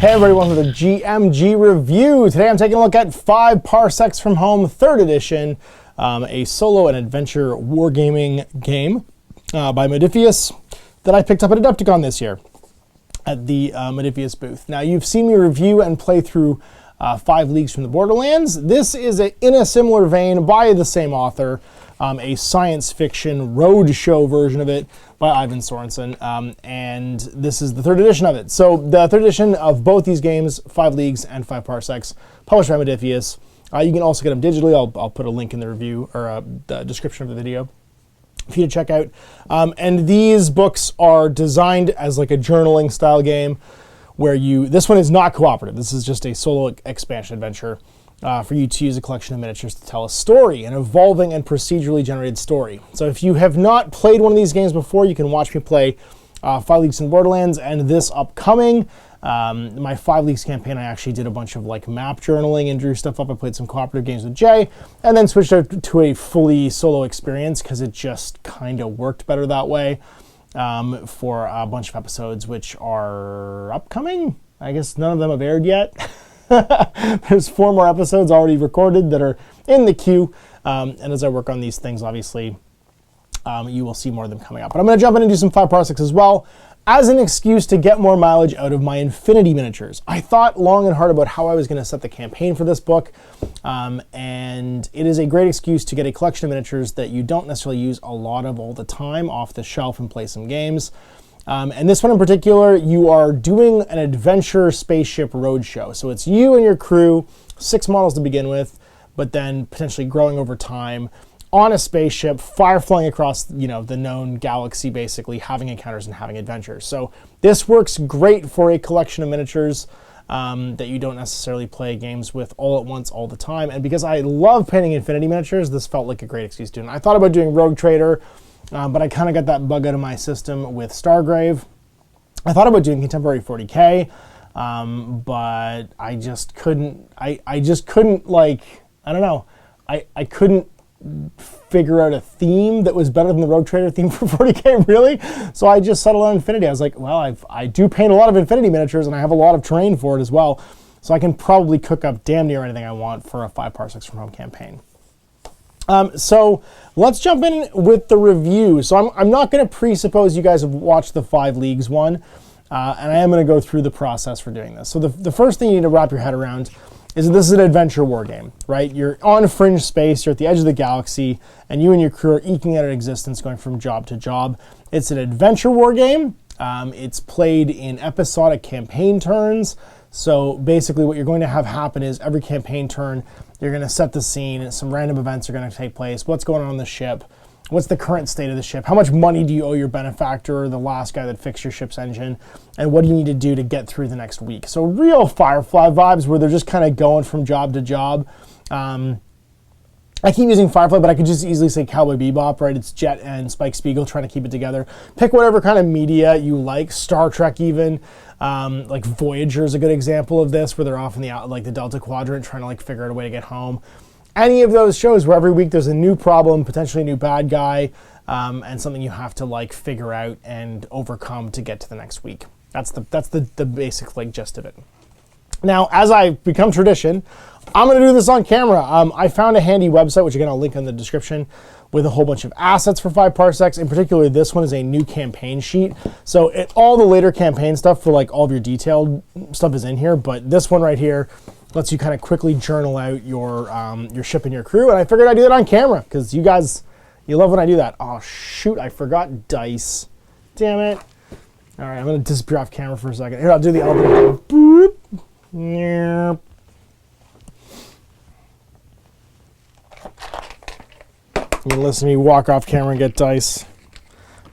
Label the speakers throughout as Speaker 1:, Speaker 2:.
Speaker 1: Hey everybody, welcome to the GMG review. Today I'm taking a look at 5 Parsecs from Home 3rd edition, a solo and adventure wargaming game by Modiphius that I picked up at Adepticon this year at the Modiphius booth. Now you've seen me review and play through 5 Leagues from the Borderlands. This is in a similar vein by the same author, a science fiction roadshow version of it by Ivan Sorensen, and this is the 3rd edition of it. So the 3rd edition of both these games, 5 Leagues and 5 Parsecs, published by Modiphius. You can also get them digitally. I'll put a link in the review or the description of the video for you to check out. And these books are designed as like a journaling style game where this one is not cooperative. This is just a solo expansion adventure for you to use a collection of miniatures to tell a story, an evolving and procedurally generated story. So if you have not played one of these games before, you can watch me play 5 Leagues in Borderlands, and this upcoming, my 5 Leagues campaign, I actually did a bunch of like map journaling and drew stuff up. I played some cooperative games with Jay, and then switched out to a fully solo experience because it just kind of worked better that way for a bunch of episodes which are upcoming. I guess none of them have aired yet. There's 4 more episodes already recorded that are in the queue, and as I work on these things, obviously, you will see more of them coming up. But I'm going to jump in and do some 5 Parsecs as well, as an excuse to get more mileage out of my Infinity miniatures. I thought long and hard about how I was going to set the campaign for this book, and it is a great excuse to get a collection of miniatures that you don't necessarily use a lot of all the time off the shelf and play some games. And this one in particular, you are doing an adventure spaceship roadshow. So it's you and your crew, 6 models to begin with, but then potentially growing over time on a spaceship, flying across, the known galaxy, basically having encounters and having adventures. So this works great for a collection of miniatures that you don't necessarily play games with all at once all the time. And because I love painting Infinity miniatures, this felt like a great excuse to do it. I thought about doing Rogue Trader, but I kind of got that bug out of my system with Stargrave. I thought about doing Contemporary 40K, but I just couldn't, I just couldn't, like, I don't know, I couldn't figure out a theme that was better than the Rogue Trader theme for 40K, really. So I just settled on Infinity. I was like, well, I do paint a lot of Infinity miniatures, and I have a lot of terrain for it as well. So I can probably cook up damn near anything I want for a 5 Parsecs from Home campaign. So let's jump in with the review. So I'm not going to presuppose you guys have watched the 5 Leagues one, and I am going to go through the process for doing this. So the first thing you need to wrap your head around is that this is an adventure war game, right? You're on fringe space, you're at the edge of the galaxy, and you and your crew are eking out an existence going from job to job. It's an adventure war game. It's played in episodic campaign turns. So basically what you're going to have happen is every campaign turn, you're going to set the scene, some random events are going to take place, what's going on the ship, what's the current state of the ship, how much money do you owe your benefactor or the last guy that fixed your ship's engine, and what do you need to do to get through the next week. So real Firefly vibes where they're just kind of going from job to job. I keep using Firefly, but I could just easily say Cowboy Bebop, right? It's Jet and Spike Spiegel trying to keep it together. Pick whatever kind of media you like, Star Trek even. Like Voyager is a good example of this, where they're off in the Delta Quadrant trying to like figure out a way to get home. Any of those shows where every week there's a new problem, potentially a new bad guy, and something you have to like figure out and overcome to get to the next week. That's the basic like gist of it. Now, as I become tradition, I'm going to do this on camera. I found a handy website, which again I'll link in the description, with a whole bunch of assets for 5 Parsecs. In particular, this one is a new campaign sheet. So all the later campaign stuff for like all of your detailed stuff is in here, but this one right here lets you kind of quickly journal out your ship and your crew. And I figured I'd do that on camera because you guys, you love when I do that. Oh shoot, I forgot dice. Damn it. All right, I'm going to disappear off camera for a second. Here, I'll do the elevator. Boop. Yeah. You can listen to me walk off camera and get dice.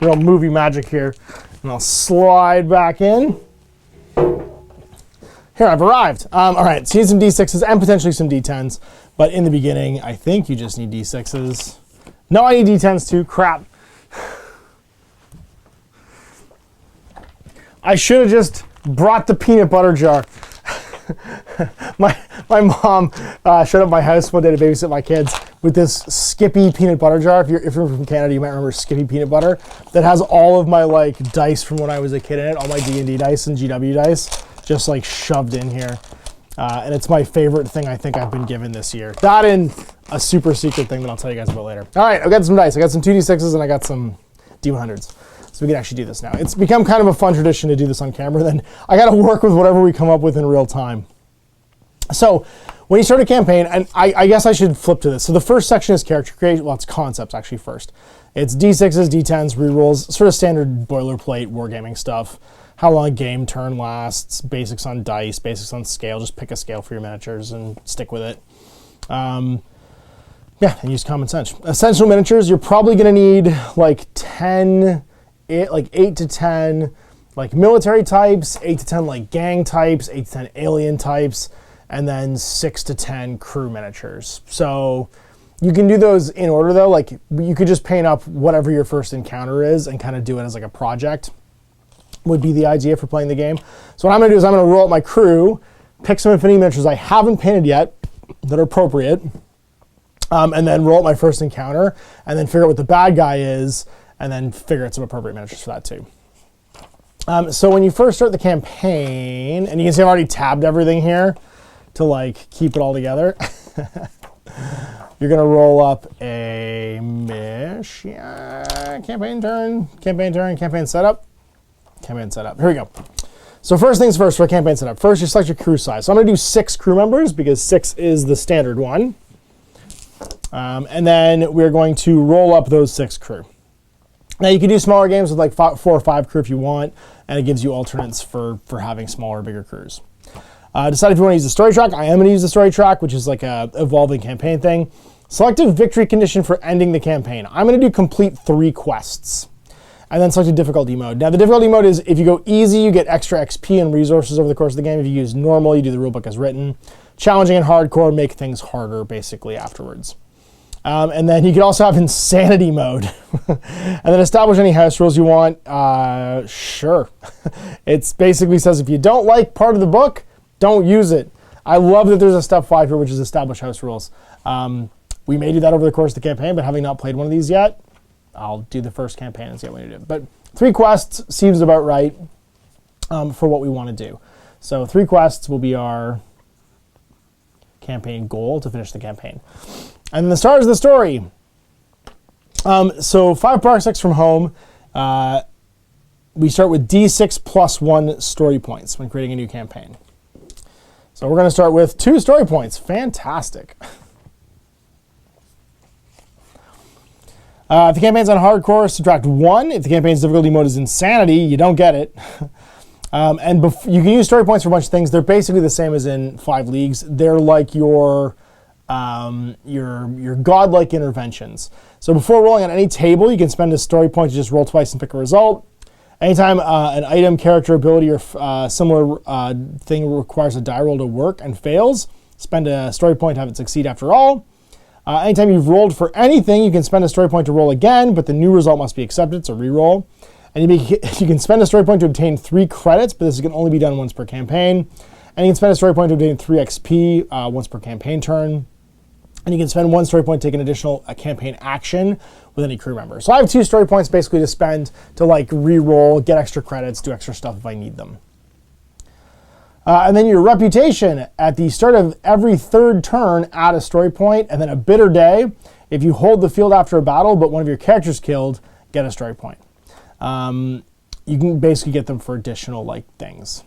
Speaker 1: Real movie magic here. And I'll slide back in. Here, I've arrived. All right, so here's some D6s and potentially some D10s. But in the beginning, I think you just need D6s. No, I need D10s too. Crap. I should have just brought the peanut butter jar. my mom showed up at my house one day to babysit my kids with this Skippy peanut butter jar. If you're from Canada, you might remember Skippy peanut butter. That has all of my like dice from when I was a kid in it, all my D&D dice and GW dice. just like shoved in here. And it's my favorite thing I think I've been given this year. That and a super secret thing that I'll tell you guys about later. All right, I've got some dice. I got some 2d6s and I got some D100s. So we can actually do this now. It's become kind of a fun tradition to do this on camera. Then I got to work with whatever we come up with in real time. So when you start a campaign, and I guess I should flip to this. So the first section is character creation. Well, it's concepts actually first. It's D6s, D10s, rerolls, sort of standard boilerplate wargaming stuff. How long a game turn lasts, basics on dice, basics on scale. Just pick a scale for your miniatures and stick with it. Yeah, and use common sense. Essential miniatures, you're probably going to need like 8 to 10 like military types, 8 to 10 like gang types, 8 to 10 alien types, and then 6 to 10 crew miniatures. So you can do those in order though. Like you could just paint up whatever your first encounter is and kind of do it as like a project. Would be the idea for playing the game. So what I'm going to do is I'm going to roll up my crew, pick some Infinity miniatures I haven't painted yet that are appropriate, and then roll up my first encounter, and then figure out what the bad guy is, and then figure out some appropriate miniatures for that too. So when you first start the campaign, and you can see I've already tabbed everything here to like keep it all together. You're going to roll up a campaign turn, campaign setup. Campaign setup. Here we go. So first things first for a campaign setup. First, you select your crew size. So I'm going to do 6 crew members because 6 is the standard one. And then we're going to roll up those 6 crew. Now you can do smaller games with like 4 or 5 crew if you want, and it gives you alternates for having smaller or bigger crews. Decide if you want to use the story track. I am going to use the story track, which is like a evolving campaign thing. Select a victory condition for ending the campaign. I'm going to do complete 3 quests. And then select a difficulty mode. Now the difficulty mode is if you go easy, you get extra XP and resources over the course of the game. If you use normal, you do the rulebook as written. Challenging and hardcore make things harder basically afterwards. And then you can also have insanity mode. And then establish any house rules you want. Sure. It basically says if you don't like part of the book, don't use it. I love that there's a step 5 here, which is establish house rules. We may do that over the course of the campaign, but having not played one of these yet, I'll do the first campaign and see how we do. But 3 quests seems about right for what we want to do. So 3 quests will be our campaign goal to finish the campaign. And then the stars of the story. So 5 parsecs from home. We start with D6 plus 1 story points when creating a new campaign. So we're going to start with 2 story points. Fantastic. If the campaign's on hardcore, subtract 1. If the campaign's difficulty mode is insanity, you don't get it. And you can use story points for a bunch of things. They're basically the same as in 5 leagues. They're like your godlike interventions. So before rolling on any table, you can spend a story point to just roll twice and pick a result. Anytime an item, character, ability, or similar thing requires a die roll to work and fails, spend a story point to have it succeed after all. Anytime you've rolled for anything, you can spend a story point to roll again, but the new result must be accepted, so re-roll. And you can spend a story point to obtain 3 credits, but this can only be done once per campaign. And you can spend a story point to obtain 3 XP once per campaign turn. And you can spend 1 story point to take an additional campaign action with any crew member. So I have 2 story points basically to spend to like re-roll, get extra credits, do extra stuff if I need them. And then your reputation. At the start of every 3rd turn, add a story point, and then a bitter day. If you hold the field after a battle, but one of your characters killed, get a story point. You can basically get them for additional like things.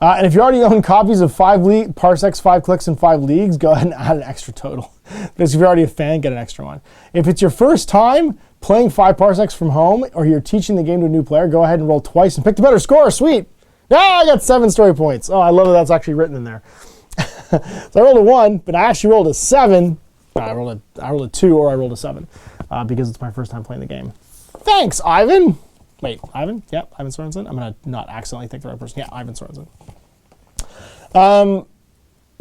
Speaker 1: And if you already own copies of 5 Parsecs, 5 Clicks, and 5 Leagues, go ahead and add an extra total. Because if you're already a fan, get an extra one. If it's your first time playing 5 Parsecs from home, or you're teaching the game to a new player, go ahead and roll twice and pick the better score. Sweet! Yeah, I got 7 story points. Oh, I love that that's actually written in there. So I rolled a 1, but I actually rolled a 7. I rolled a 2 or I rolled a 7 because it's my first time playing the game. Thanks, Ivan. Wait, Ivan? Yep, Ivan Sorensen. I'm going to not accidentally think the right person. Yeah, Ivan Sorensen.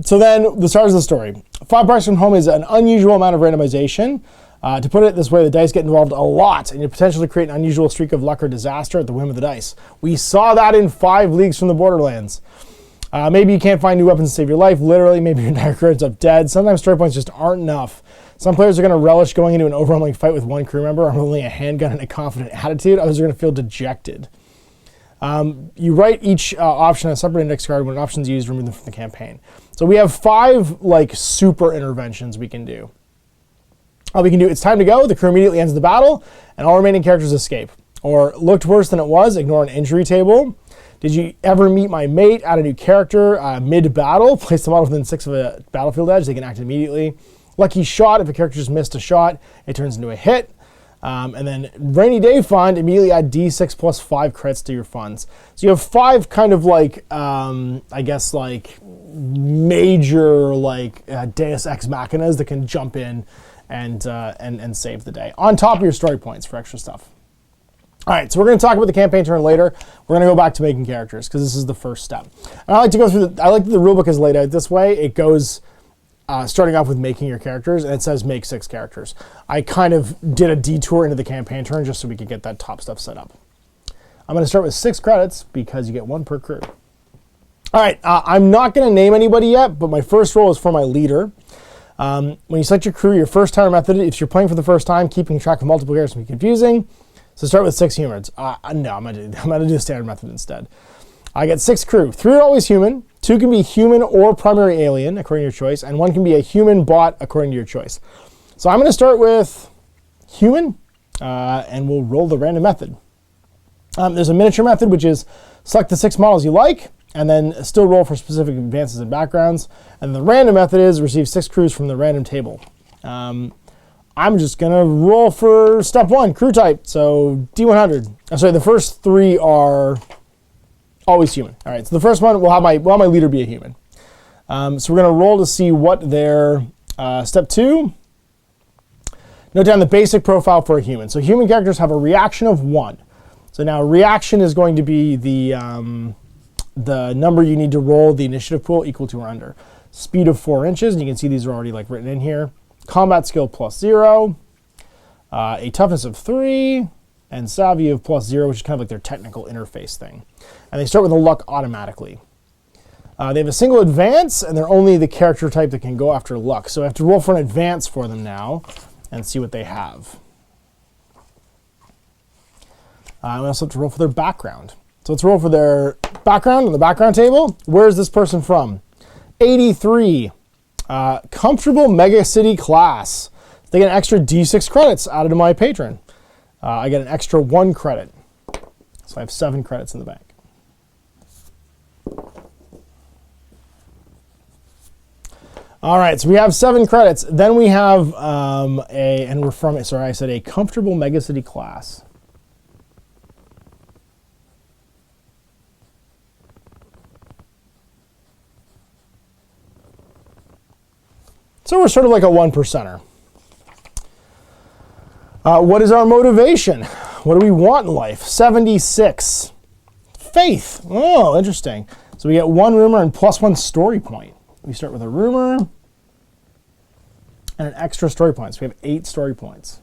Speaker 1: So then, the stars of the story. 5 parsecs from home is an unusual amount of randomization. To put it this way, the dice get involved a lot, and you potentially create an unusual streak of luck or disaster at the whim of the dice. We saw that in 5 Leagues from the Borderlands. Maybe you can't find new weapons to save your life. Literally, maybe your entire crew ends up dead. Sometimes story points just aren't enough. Some players are going to relish going into an overwhelming fight with 1 crew member, or only a handgun and a confident attitude. Others are going to feel dejected. You write each option on a separate index card. When an option is used, remove them from the campaign. So we have 5 like super interventions we can do. We can do it's time to go, the crew immediately ends the battle, and all remaining characters escape. Or looked worse than it was, ignore an injury table. Did you ever meet my mate, add a new character mid-battle, place the model within 6 of a battlefield edge, they can act immediately. Lucky shot, if a character just missed a shot, it turns into a hit. And then rainy day fund, immediately add D6 plus 5 crits to your funds. So you have 5 kind of like, I guess like major like Deus Ex Machinas that can jump in and save the day on top of your story points for extra stuff. All right, so we're going to talk about the campaign turn later. We're going to go back to making characters because this is the first step. And I like to go through I like that the rulebook is laid out this way. It goes starting off with making your characters, and it says make 6 characters. I kind of did a detour into the campaign turn just so we could get that top stuff set up. I'm going to start with 6 credits because you get 1 per crew. All right, I'm not going to name anybody yet, but my first roll is for my leader. When you select your crew, your first timer method, if you're playing for the first time, keeping track of multiple characters can be confusing. So start with 6 humans. No, I'm gonna do the standard method instead. I get 6 crew. 3 are always human. 2 can be human or primary alien, according to your choice, and 1 can be a human bot, according to your choice. So I'm gonna start with human, and we'll roll the random method. There's a miniature method, which is select the 6 models you like, and then still roll for specific advances and backgrounds. And the random method is receive 6 crews from the random table. I'm just gonna roll for step 1, crew type. So D100. I'm sorry, the first 3 are always human. All right, so the first one, we'll have my leader be a human. So we're gonna roll to see what their, step 2, note down the basic profile for a human. So human characters have a reaction of 1. So now reaction is going to be the number you need to roll the initiative pool equal to or under. Speed of 4 inches, and you can see these are already like written in here. Combat skill +0, a toughness of 3, and savvy of +0, which is kind of like their technical interface thing. And they start with a luck automatically. They have a single advance, and they're only the character type that can go after luck. So I have to roll for an advance for them now and see what they have. I also have to roll for their background. So let's roll for their background on the background table. Where is this person from? 83. Comfortable mega city class. They get an extra D6 credits added to my patron. I get an extra 1 credit. So I have 7 credits in the bank. All right, so we have 7 credits. Then we have a comfortable mega city class. So we're sort of like a 1%er. What is our motivation? What do we want in life? 76. Faith. Oh, interesting. So we get 1 rumor and +1 story point. We start with a rumor and an extra story point. So we have 8 story points.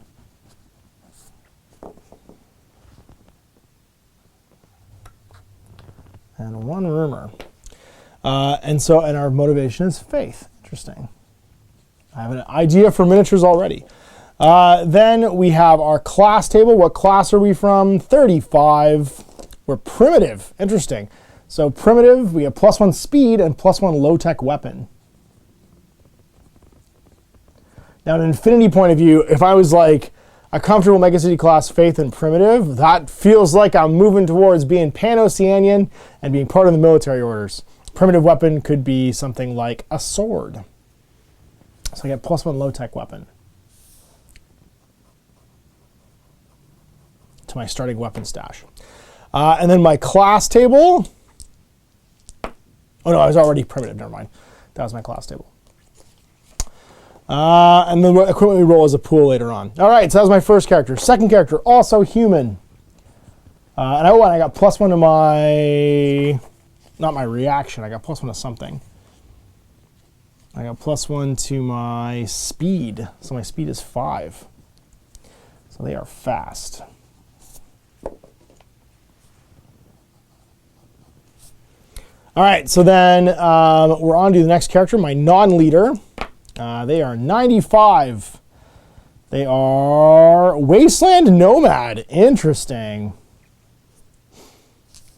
Speaker 1: And 1 rumor. And our motivation is faith. Interesting. I have an idea for miniatures already. Then we have our class table. What class are we from? 35. We're primitive. Interesting. So primitive, we have +1 speed and +1 low-tech weapon. Now, in an infinity point of view, if I was like a comfortable Mega City class faith and primitive, that feels like I'm moving towards being Pan-Oceanian and being part of the military orders. Primitive weapon could be something like a sword. So I get +1 low-tech weapon to my starting weapon stash. And then my class table. Oh no, I was already primitive, never mind. That was my class table. And the equipment we roll as a pool later on. All right, so that was my first character. Second character, also human. And I got +1 to my, not my reaction, I got +1 to something. I got +1 to my speed. So my speed is 5. So they are fast. All right, so then we're on to the next character, my non-leader. They are 95. They are Wasteland Nomad. Interesting.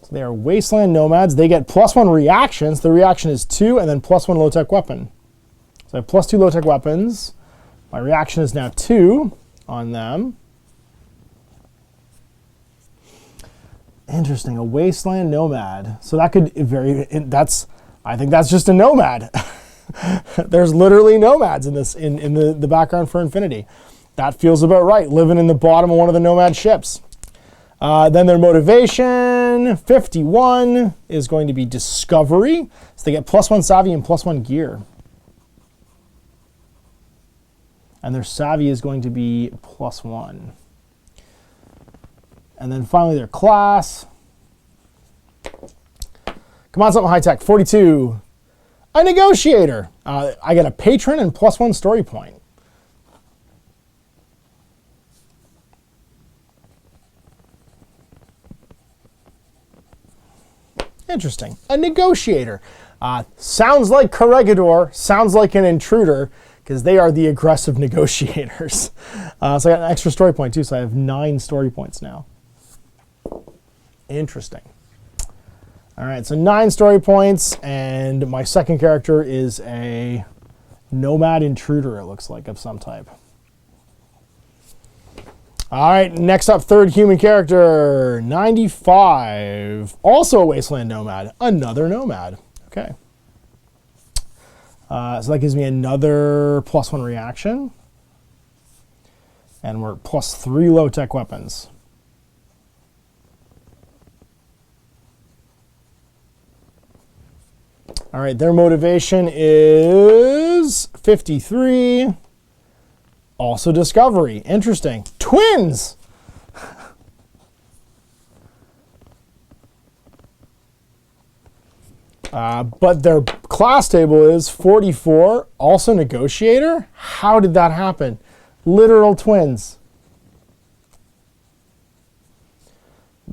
Speaker 1: So They are Wasteland Nomads. They get +1 reactions. The reaction is 2, and then +1 low-tech weapon. So I have +2 low-tech weapons. My reaction is now 2 on them. Interesting, a Wasteland Nomad. So that could I think that's just a nomad. There's literally nomads in this in the background for Infinity. That feels about right, living in the bottom of one of the nomad ships. Then their motivation, 51, is going to be discovery. So they get +1 savvy and +1 gear. And their savvy is going to be +1. And then finally their class. Come on, something high tech. 42, a negotiator. I get a patron and +1 story point. Interesting. A negotiator. Sounds like Corregidor, sounds like an intruder, because they are the aggressive negotiators. So I got an extra story point too, so I have 9 story points now. Interesting. All right, so 9 story points, and my second character is a nomad intruder, it looks like, of some type. All right, next up, third human character, 95. Also a Wasteland Nomad, another nomad. Okay. So that gives me another +1 reaction. And we're +3 low-tech weapons. All right, their motivation is 53. Also discovery. Interesting. Twins! But their class table is 44. Also negotiator? How did that happen? Literal twins.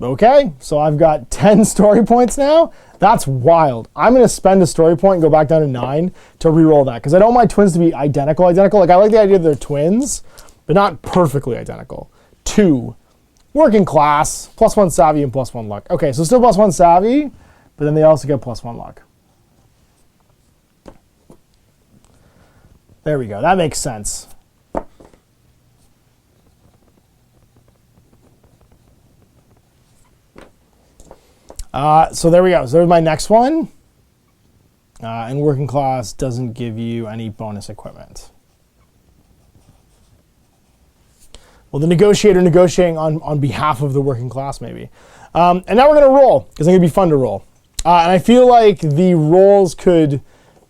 Speaker 1: Okay, so I've got 10 story points now. That's wild. I'm going to spend a story point and go back down to 9 to re-roll that, because I don't want my twins to be identical. Like, I like the idea that they're twins, but not perfectly identical. 2, working class, +1 savvy and +1 luck. Okay, so still +1 savvy, but then they also get +1 luck. There we go. That makes sense. So there we go. So there's my next one. And working class doesn't give you any bonus equipment. Well, the negotiator negotiating on behalf of the working class, maybe. And now we're going to roll, because it's going to be fun to roll. And I feel like the rolls could...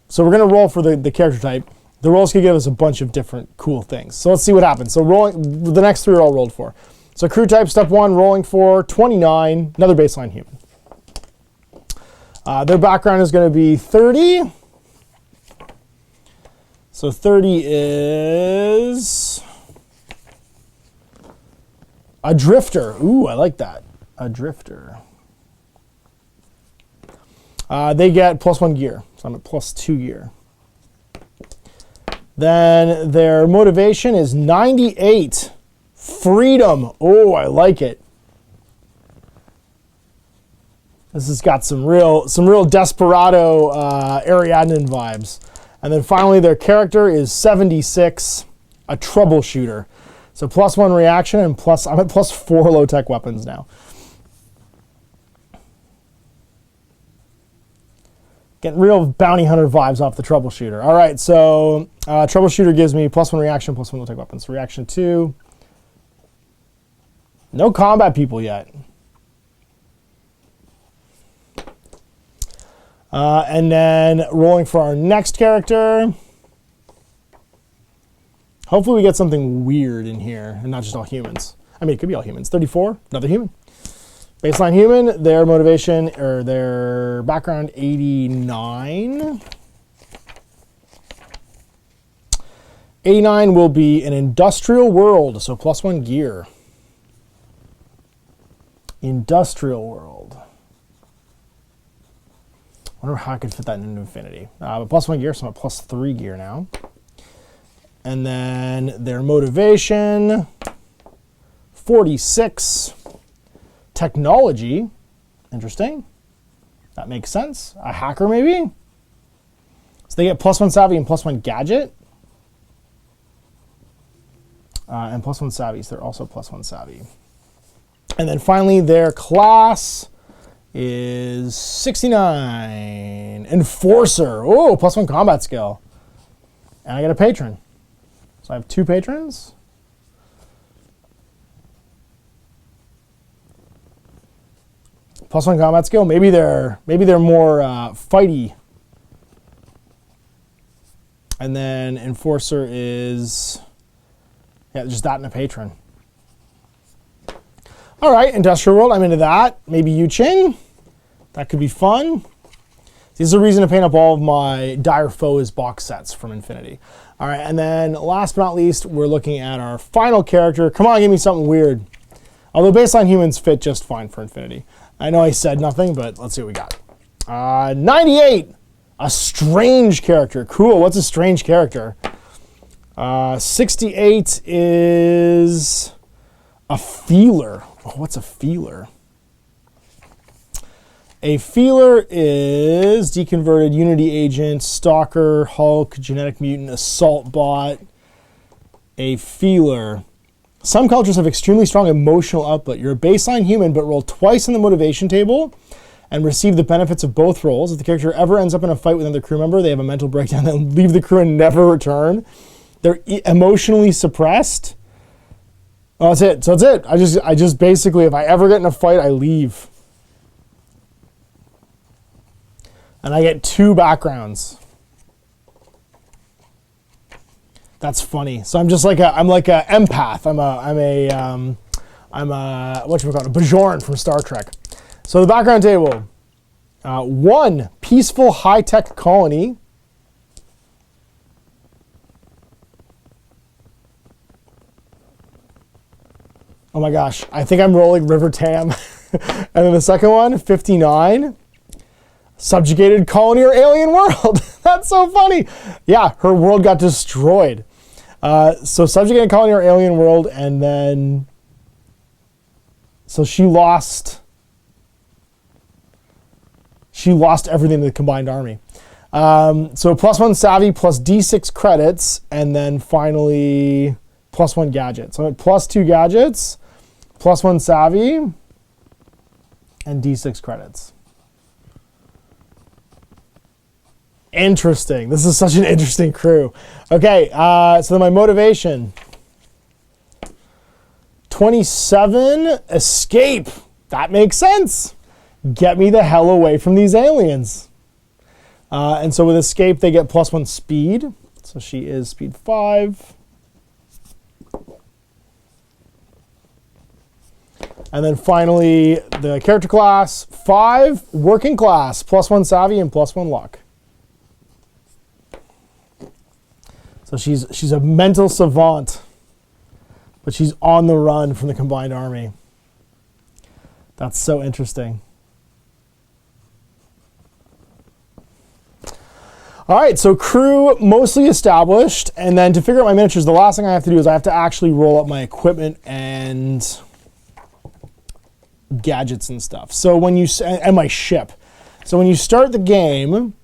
Speaker 1: So we're going to roll for the character type. The rolls could give us a bunch of different cool things. So let's see what happens. So rolling, the next 3 are all rolled for. So crew type, step 1, rolling for 29, another baseline human. Their background is going to be 30. So 30 is a drifter. Ooh, I like that. A drifter. They get +1 gear. So I'm at +2 gear. Then their motivation is 98. Freedom. Oh, I like it. This has got some real desperado Ariadnan vibes. And then finally their character is 76, a troubleshooter. So +1 reaction and I'm at +4 low-tech weapons now. Getting real bounty hunter vibes off the troubleshooter. All right, so troubleshooter gives me +1 reaction, +1 low-tech weapons. Reaction 2. No combat people yet. And then rolling for our next character. Hopefully we get something weird in here and not just all humans. I mean, it could be all humans. 34, another human. Baseline human, their motivation or their background 89. 89 will be an industrial world, so +1 gear. Industrial world. I wonder how I could fit that into Infinity. But +1 gear, so I'm at +3 gear now. And then their motivation, 46. Technology, Interesting. That makes sense. A hacker, maybe? So they get +1 savvy and +1 gadget. And +1 savvy, so they're also +1 savvy. And then finally, their class is 69. Enforcer. Oh, +1 combat skill. And I get a patron. So I have 2 patrons. +1 combat skill. Maybe they're more fighty. And then Enforcer is, yeah, just that and a patron. All right, Industrial World, I'm into that. Maybe Yu-Ching. That could be fun. This is a reason to paint up all of my Dire Foes box sets from Infinity. All right, and then last but not least, we're looking at our final character. Come on, give me something weird. Although baseline humans fit just fine for Infinity. I know I said nothing, but let's see what we got. 98, a strange character. Cool, what's a strange character? 68 is a feeler. Oh, what's a feeler? A feeler is deconverted Unity agent, stalker, Hulk, genetic mutant, assault bot. A feeler. Some cultures have extremely strong emotional output. You're a baseline human, but roll twice in the motivation table and receive the benefits of both rolls. If the character ever ends up in a fight with another crew member, they have a mental breakdown and leave the crew and never return. They're emotionally suppressed. Oh, that's it. So that's it. I just basically, if I ever get in a fight, I leave. And I get 2 backgrounds. That's funny. So I'm just like I'm like a empath. I'm a whatchamacallit, a Bajoran from Star Trek. So the background table. 1 peaceful high-tech colony. Oh my gosh, I think I'm rolling River Tam. And then the second one, 59. Subjugated colony or alien world. That's so funny. Yeah, her world got destroyed. So subjugated colony or alien world, and then so she lost everything to the combined army. So +1 savvy plus D6 credits, and then finally +1 gadget. So I'm at +2 gadgets, +1 savvy, and D6 credits. Interesting. This is such an interesting crew. Okay, so then my motivation. 27, escape. That makes sense. Get me the hell away from these aliens. And so with escape, they get +1 speed. So she is speed 5. And then finally, the character class, 5, working class, +1 savvy and +1 luck. So she's a mental savant, but she's on the run from the combined army. That's so interesting. All right, so crew mostly established, and then to figure out my miniatures, the last thing I have to do is I have to actually roll up my equipment and gadgets and stuff. So when you and my ship. So when you start the game,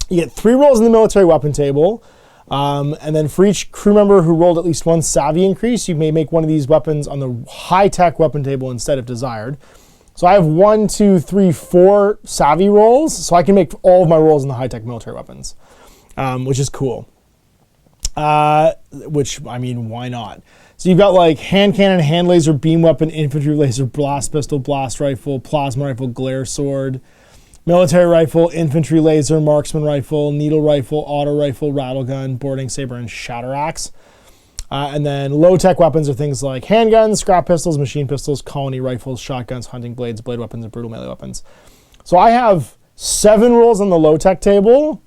Speaker 1: you get 3 rolls in the military weapon table. And then for each crew member who rolled at least 1 savvy increase, you may make one of these weapons on the high-tech weapon table instead if desired. So I have 1, 2, 3, 4 savvy rolls, so I can make all of my rolls in the high-tech military weapons, which is cool. Which, I mean, why not? So you've got like hand cannon, hand laser, beam weapon, infantry laser, blast pistol, blast rifle, plasma rifle, glare sword, military rifle, infantry laser, marksman rifle, needle rifle, auto rifle, rattle gun, boarding saber, and shatter axe. And then low-tech weapons are things like handguns, scrap pistols, machine pistols, colony rifles, shotguns, hunting blades, blade weapons, and brutal melee weapons. So I have 7 rolls on the low-tech table,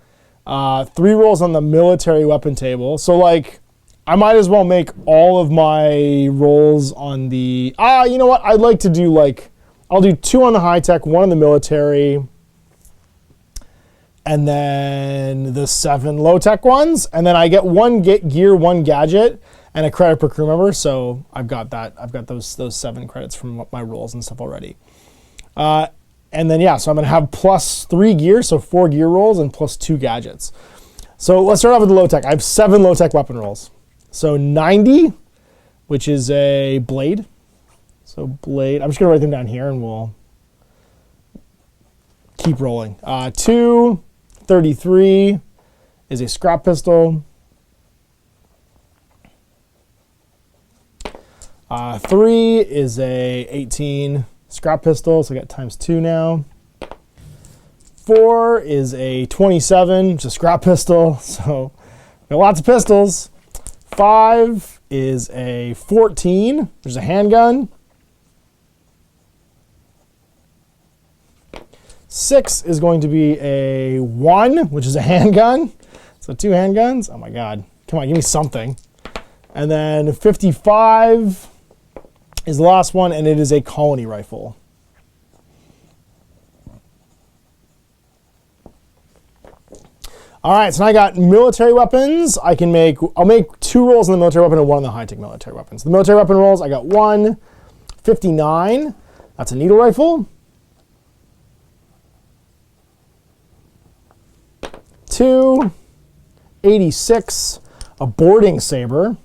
Speaker 1: 3 rolls on the military weapon table. So like, I might as well make all of my rolls on the... you know what? I'd like to do like... I'll do 2 on the high-tech, 1 on the military, and then the 7 low-tech ones, and then I get 1 gear, 1 gadget, and a credit per crew member. So I've got that. I've got those 7 credits from my rolls and stuff already. And then, yeah, so I'm going to have +3 gear, so 4 gear rolls and +2 gadgets. So let's start off with the low tech. I have 7 low tech weapon rolls. So 90, which is a blade. So blade, I'm just going to write them down here and we'll keep rolling. 2, 33 is a scrap pistol. 3 is a 18 scrap pistol, so I got ×2 now. 4 is a 27, which is a scrap pistol, so got lots of pistols. 5 is a 14, which is a handgun. 6 is going to be a 1, which is a handgun. So 2 handguns. Oh my God. Come on, give me something. And then 55 is the last one, and it is a colony rifle. All right, so now I got military weapons. I'll make 2 rolls in the military weapon and 1 in the high-tech military weapons. The military weapon rolls, I got 1, 59. That's a needle rifle. 2, 86, a boarding saber.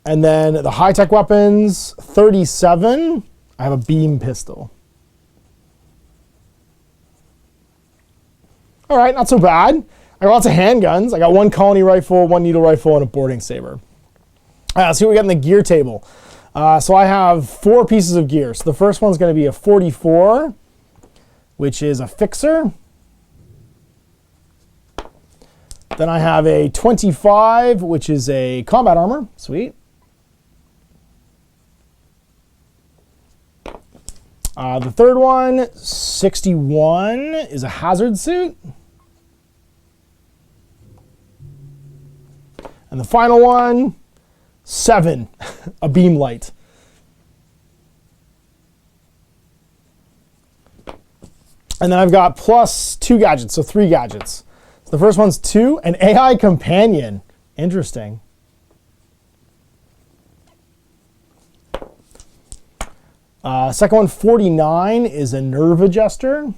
Speaker 1: And then the high-tech weapons, 37, I have a beam pistol. All right, not so bad. I got lots of handguns. I got 1 colony rifle, 1 needle rifle, and a boarding saber. All right, let's see what we got in the gear table. So I have 4 pieces of gear. So the first one's going to be a 44, which is a fixer. Then I have a 25, which is a combat armor. Sweet. The third one, 61, is a hazard suit. And the final one, 7, a beam light. And then I've got +2 gadgets, so 3 gadgets. So the first one's 2, an AI companion. Interesting. Second one, 49, is a nerve adjuster.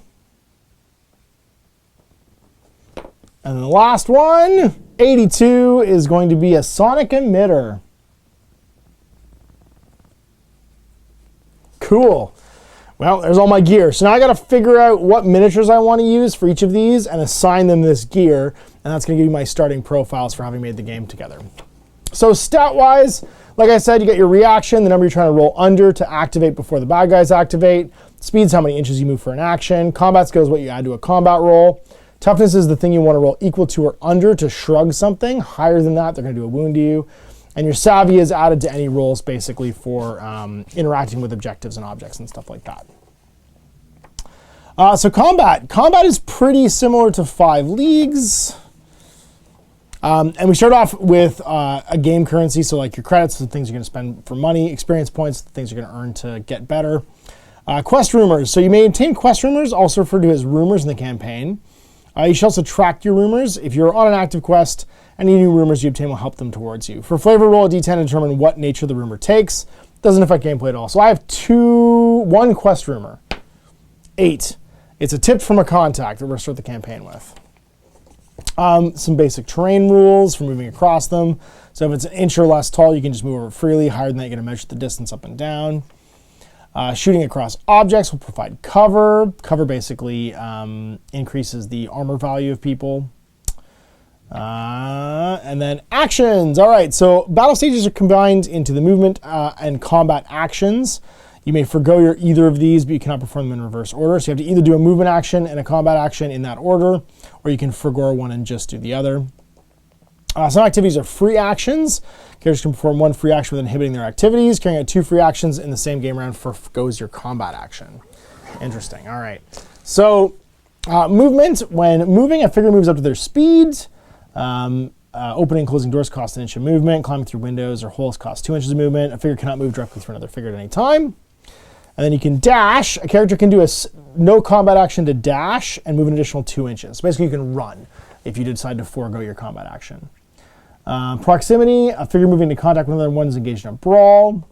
Speaker 1: And the last one, 82, is going to be a sonic emitter. Cool. Well, there's all my gear. So now I got to figure out what miniatures I want to use for each of these and assign them this gear. And that's going to give you my starting profiles for having made the game together. So stat-wise, like I said, you get your reaction, the number you're trying to roll under to activate before the bad guys activate. Speed's how many inches you move for an action. Combat skill is what you add to a combat roll. Toughness is the thing you want to roll equal to or under to shrug something. Higher than that, they're going to do a wound to you. And your savvy is added to any rolls basically for interacting with objectives and objects and stuff like that. So combat. Combat is pretty similar to 5 Leagues. And we start off with a game currency, so like your credits, the things you're going to spend for money, experience points, the things you're going to earn to get better. Quest rumors. So you may obtain quest rumors, also referred to as rumors in the campaign. You should also track your rumors. If you're on an active quest, any new rumors you obtain will help them towards you. For flavor, roll a d10 to determine what nature the rumor takes. Doesn't affect gameplay at all. So I have 1 quest rumor. 8. It's a tip from a contact that we're going to start the campaign with. Some basic terrain rules for moving across them. So if it's an inch or less tall, you can just move over freely. Higher than that, you're going to measure the distance up and down. Shooting across objects will provide cover. Cover basically increases the armor value of people. And then actions. All right, so battle stages are combined into the movement and combat actions. You may forgo either of these, but you cannot perform them in reverse order. So you have to either do a movement action and a combat action in that order, or you can forgo one and just do the other. Some activities are free actions. Characters can perform 1 free action without inhibiting their activities. Carrying out 2 free actions in the same game round forgoes your combat action. Interesting. All right. So movement. When moving, a figure moves up to their speed. Opening and closing doors cost 1 inch of movement. Climbing through windows or holes cost 2 inches of movement. A figure cannot move directly through another figure at any time. And then you can dash. A character can do a no combat action to dash and move an additional 2 inches. So basically, you can run if you decide to forego your combat action. Proximity, a figure moving into contact with another one is engaged in a brawl.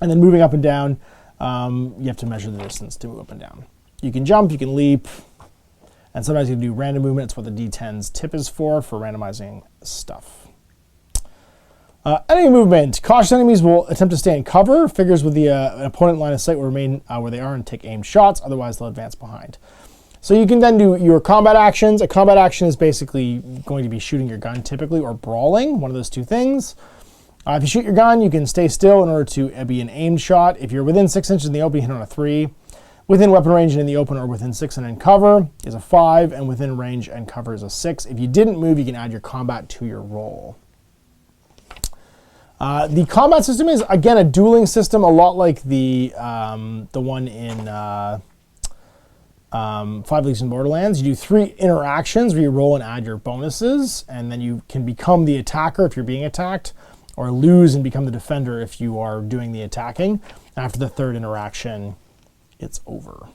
Speaker 1: And then moving up and down, you have to measure the distance to move up and down. You can jump, you can leap, and sometimes you can do random movement. It's what the D10's tip is for randomizing stuff. Enemy movement. Cautious enemies will attempt to stay in cover. Figures with the an opponent line of sight will remain where they are and take aimed shots. Otherwise, they'll advance behind. So you can then do your combat actions. A combat action is basically going to be shooting your gun typically or brawling, one of those two things. If you shoot your gun, you can stay still in order to be an aimed shot. If you're within 6 inches in the open, you hit on a 3. Within weapon range and in the open or within 6 and in cover is a 5, and within range and cover is a 6. If you didn't move, you can add your combat to your roll. The combat system is, again, a dueling system, a lot like the one in 5 Leagues in Borderlands. You do 3 interactions where you roll and add your bonuses, and then you can become the attacker if you're being attacked, or lose and become the defender if you are doing the attacking. After the 3rd interaction, it's over.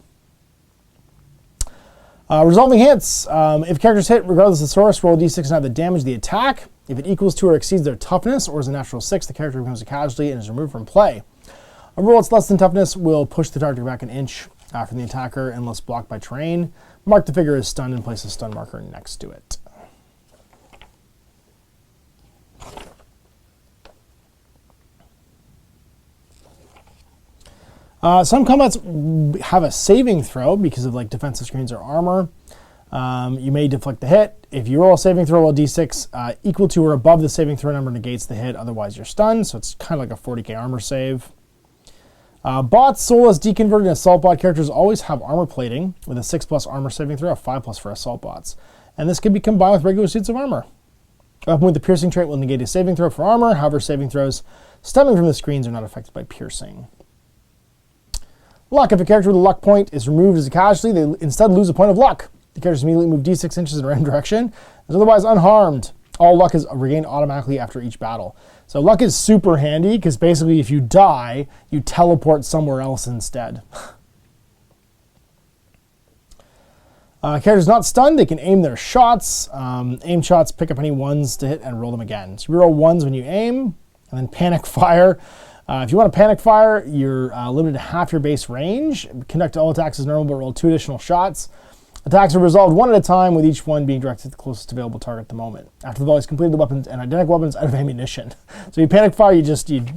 Speaker 1: Resolving hits. If characters hit, regardless of the source, roll a d6 and add the damage of the attack. If it equals to or exceeds their toughness, or is a natural 6, the character becomes a casualty and is removed from play. A roll that's less than toughness will push the target back an inch from the attacker unless blocked by terrain. Mark the figure as stunned and place a stun marker next to it. Some combats have a saving throw because of like defensive screens or armor. You may deflect the hit. If you roll a saving throw, roll a d6 equal to or above the saving throw number negates the hit. Otherwise, you're stunned. So it's kind of like a 40k armor save. Bots, soulless, deconverted, and assault bot characters always have armor plating with a 6+ armor saving throw, a 5+ for assault bots. And this can be combined with regular suits of armor. A weapon with the piercing trait will negate a saving throw for armor. However, saving throws stemming from the screens are not affected by piercing. Luck. If a character with a luck point is removed as a casualty, they instead lose a point of luck. The characters immediately move d6 inches in a random direction. Is otherwise unharmed. All luck is regained automatically after each battle. So luck is super handy because basically if you die, you teleport somewhere else instead. Characters not stunned, they can aim their shots. Aim shots, pick up any ones to hit and roll them again. So you roll ones when you aim, and then panic fire. If you want to panic fire, you're limited to half your base range. Conduct all attacks as normal, but roll 2 additional shots. Attacks are resolved 1 at a time, with each one being directed at the closest available target at the moment. After the volley is completed, the weapons and identical weapons out of ammunition. So you panic fire, you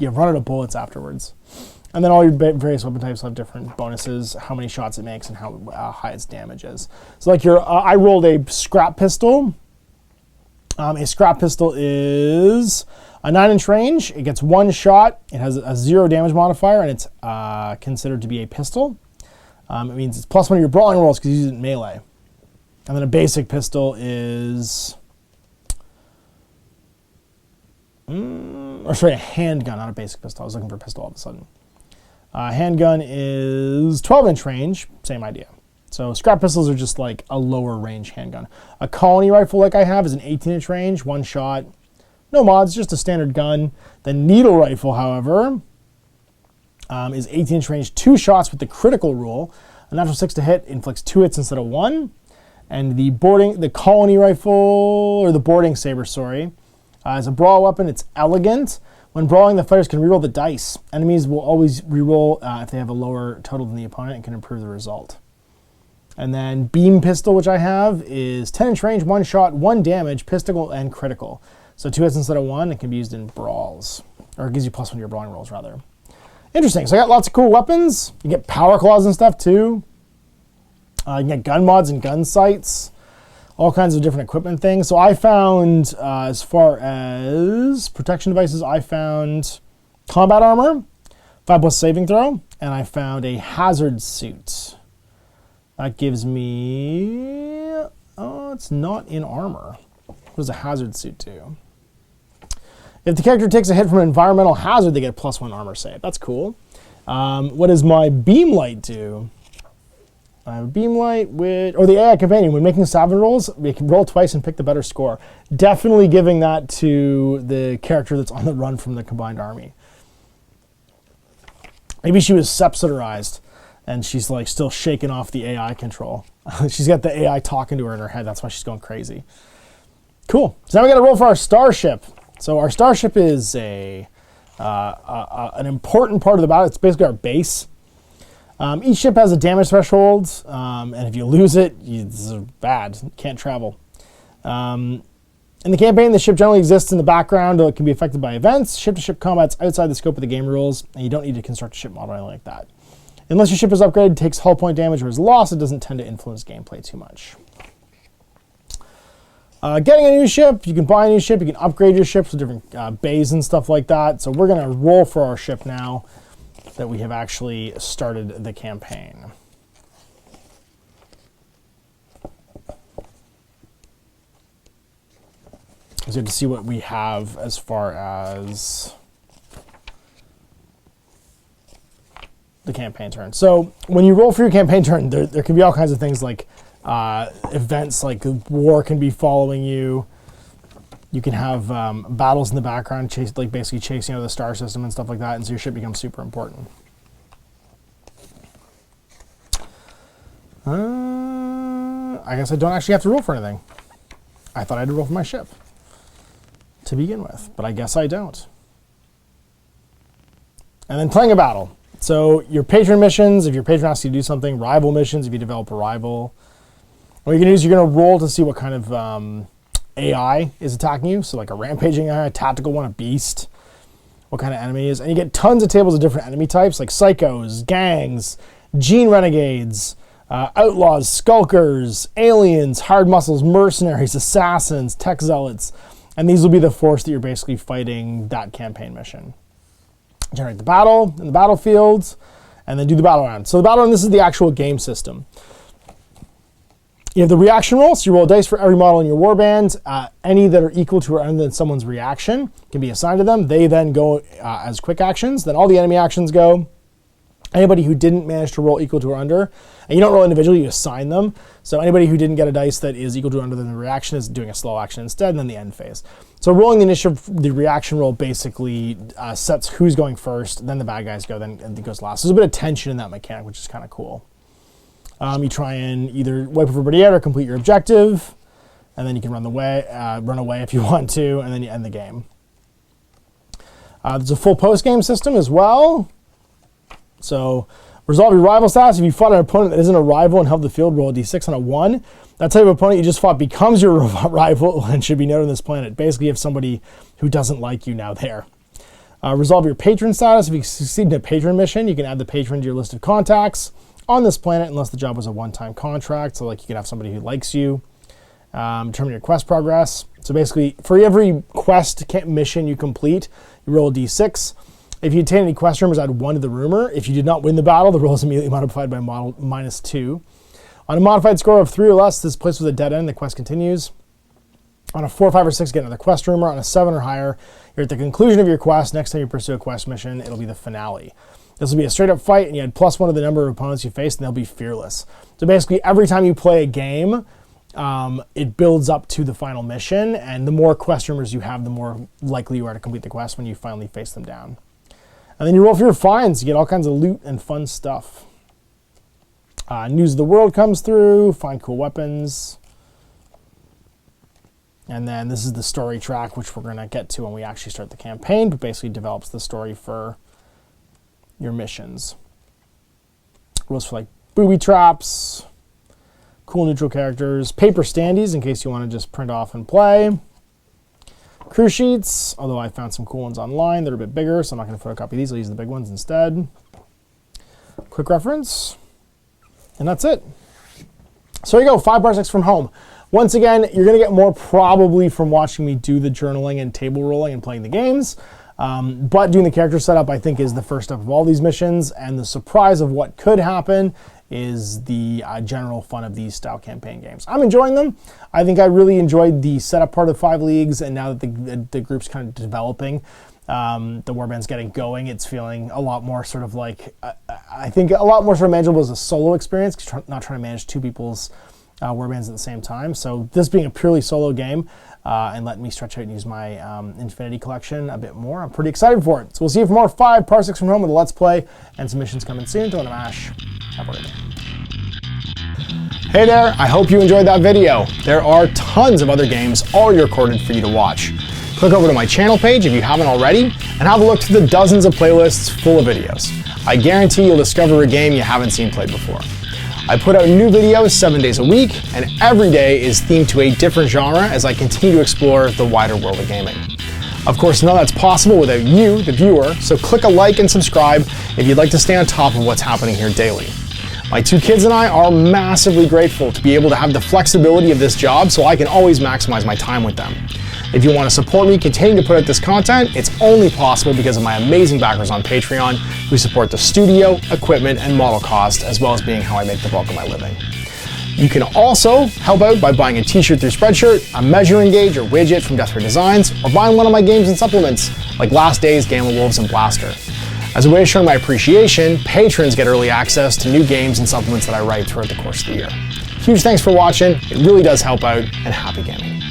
Speaker 1: run out of bullets afterwards. And then all your various weapon types have different bonuses, how many shots it makes, and how high its damage is. So like I rolled a scrap pistol. A scrap pistol is a 9-inch range. It gets 1 shot. It has a 0 damage modifier, and it's considered to be a pistol. It means it's +1 of your brawling rolls because you use it in melee. And then a basic pistol is... a handgun, not a basic pistol. I was looking for a pistol all of a sudden. Handgun is 12-inch range, same idea. So scrap pistols are just like a lower range handgun. A colony rifle like I have is an 18-inch range, 1 shot. No mods, just a standard gun. The needle rifle, however, is 18-inch range, 2 shots with the critical rule. A natural 6 to hit inflicts 2 hits instead of 1. And the colony rifle, or the boarding saber, sorry, is a brawl weapon. It's elegant. When brawling, the fighters can reroll the dice. Enemies will always reroll if they have a lower total than the opponent and can improve the result. And then beam pistol, which I have, is 10-inch range, 1 shot, 1 damage, pistol and critical. So 2 hits instead of 1. It can be used in brawls, or it gives you +1 to your brawling rolls, rather. Interesting. So I got lots of cool weapons. You get power claws and stuff too. You can get gun mods and gun sights. All kinds of different equipment things. So I found, as far as protection devices, I found combat armor, 5+ saving throw, and I found a hazard suit. That gives me, oh, it's not in armor. What does a hazard suit do? If the character takes a hit from an environmental hazard, they get a +1 armor save. That's cool. What does my beam light do? I have a beam light or the AI companion. When making salvage rolls, we can roll twice and pick the better score. Definitely giving that to the character that's on the run from the combined army. Maybe she was sepsitarized and she's like still shaking off the AI control. She's got the AI talking to her in her head. That's why she's going crazy. Cool. So now we got to roll for our starship. So our starship is an important part of the battle. It's basically our base. Each ship has a damage threshold, and if you lose it, it's bad. You can't travel. In the campaign, the ship generally exists in the background, though it can be affected by events. Ship-to-ship combat's outside the scope of the game rules, and you don't need to construct a ship model or anything like that. Unless your ship is upgraded, takes hull point damage, or is lost, it doesn't tend to influence gameplay too much. Getting a new ship, you can buy a new ship, you can upgrade your ships with different bays and stuff like that. So we're going to roll for our ship now that we have actually started the campaign. It's good to see what we have as far as the campaign turn. So when you roll for your campaign turn, there can be all kinds of things like events like war can be following you. You can have battles in the background, basically chasing out the star system and stuff like that, and so your ship becomes super important. I guess I don't actually have to roll for anything. I thought I had to roll for my ship to begin with, but I guess I don't. And then playing a battle. So your patron missions, if your patron asks you to do something, rival missions, if you develop a rival. What you're going to do is you're going to roll to see what kind of AI is attacking you. So like a rampaging AI, a tactical one, a beast, what kind of enemy is. And you get tons of tables of different enemy types like psychos, gangs, gene renegades, outlaws, skulkers, aliens, hard muscles, mercenaries, assassins, tech zealots. And these will be the force that you're basically fighting that campaign mission. Generate the battle in the battlefield, and then do the battle round. So the battle round, this is the actual game system. You have the reaction roll, so you roll dice for every model in your warband. Any that are equal to or under than someone's reaction can be assigned to them. They then go as quick actions. Then all the enemy actions go. Anybody who didn't manage to roll equal to or under, and you don't roll individually, you assign them. So anybody who didn't get a dice that is equal to or under than the reaction is doing a slow action instead, and then the end phase. So rolling the initiative, the reaction roll basically sets who's going first, then the bad guys go, then it goes last. There's a bit of tension in that mechanic, which is kind of cool. You try and either wipe everybody out or complete your objective, and then you can run away if you want to, and then you end the game. There's a full post-game system as well. So resolve your rival status. If you fought an opponent that isn't a rival and held the field, roll a d6 on a 1. That type of opponent you just fought becomes your rival and should be noted on this planet. Basically, you have somebody who doesn't like you now there. Resolve your patron status. If you succeed in a patron mission, you can add the patron to your list of contacts on this planet unless the job was a one-time contract. So like you can have somebody who likes you. Determine your quest progress. So basically, for every quest mission you complete, you roll a d6. If you attain any quest rumors, add 1 to the rumor. If you did not win the battle, the roll is immediately modified by model -2. On a modified score of 3 or less, this place was a dead end, the quest continues. On a 4, 5, or 6, get another quest rumor. On a 7 or higher, you're at the conclusion of your quest. Next time you pursue a quest mission, it'll be the finale. This will be a straight up fight, and you add +1 to the number of opponents you face, and they'll be fearless. So basically, every time you play a game, it builds up to the final mission, and the more quest rumors you have, the more likely you are to complete the quest when you finally face them down. And then you roll for your finds. You get all kinds of loot and fun stuff. News of the world comes through. Find cool weapons. And then this is the story track, which we're going to get to when we actually start the campaign, but basically develops the story for your missions. Rules for like booby traps, cool neutral characters, paper standees in case you want to just print off and play. Crew sheets, although I found some cool ones online. They're a bit bigger, so I'm not going to photocopy these. I'll use the big ones instead. Quick reference. And that's it. So there you go, 5 parsecs from home. Once again, you're going to get more probably from watching me do the journaling and table rolling and playing the games. But doing the character setup, I think, is the first step of all these missions. And the surprise of what could happen is the general fun of these style campaign games. I'm enjoying them. I think I really enjoyed the setup part of 5 leagues, and now that the group's kind of developing, the warband's getting going, it's feeling a lot more sort of like, I think a lot more sort of manageable as a solo experience, because not trying to manage 2 people's warbands at the same time. So this being a purely solo game, and letting me stretch out and use my Infinity collection a bit more, I'm pretty excited for it. So we'll see you for more 5 parsecs from home with a Let's Play and some missions coming soon. Don't mash. Have a good day. Hey there, I hope you enjoyed that video. There are tons of other games already recorded for you to watch. Click over to my channel page if you haven't already, and have a look through the dozens of playlists full of videos. I guarantee you'll discover a game you haven't seen played before. I put out new videos 7 days a week, and every day is themed to a different genre as I continue to explore the wider world of gaming. Of course, none of that's possible without you, the viewer, so click a like and subscribe if you'd like to stay on top of what's happening here daily. My 2 kids and I are massively grateful to be able to have the flexibility of this job so I can always maximize my time with them. If you want to support me continuing to put out this content, it's only possible because of my amazing backers on Patreon who support the studio, equipment, and model cost, as well as being how I make the bulk of my living. You can also help out by buying a t-shirt through Spreadshirt, a measuring gauge or widget from Death Ray Designs, or buying one of my games and supplements like Last Days, Gamma Wolves, and Blaster. As a way of showing my appreciation, patrons get early access to new games and supplements that I write throughout the course of the year. Huge thanks for watching, it really does help out, and happy gaming.